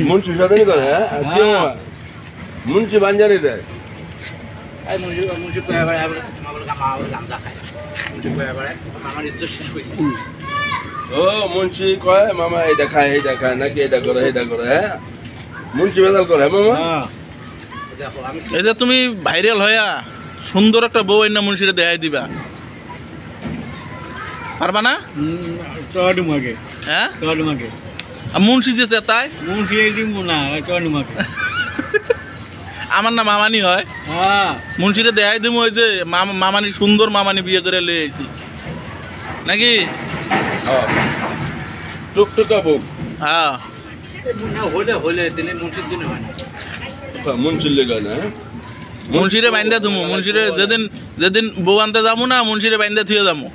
মুন্সি শয়তানি করে হ্যাঁ কি মুন্সি বাঞ্জারি দেয় ও মুন্সি কয় মামা এটা খায় নাকি এটা করে হ্যাঁ মুন্সি বেদাল করে হ্যাঁ মামা এই যে তুমি ভাইরাল হইয়া সুন্দর একটা বউ এনে মুন্সিরে দেখাই দিবা পারবা না হ্যাঁ মুন্সি দিয়েছে তাই আমার না মামানি হয় মুন্সিরে দেখাই দিব ওই যে মামানি সুন্দর মামানি বিয়ে করে লয়ে আইছি নাকি টুকটুকা বউ হ্যাঁ মুন্সির লেগে না মুন্সিরে বাইন্দা তুমি মুন্সিরে যেদিন বউ আনতে যাবো না মুন্সিরে বাইন্দা থুয়ে যাবো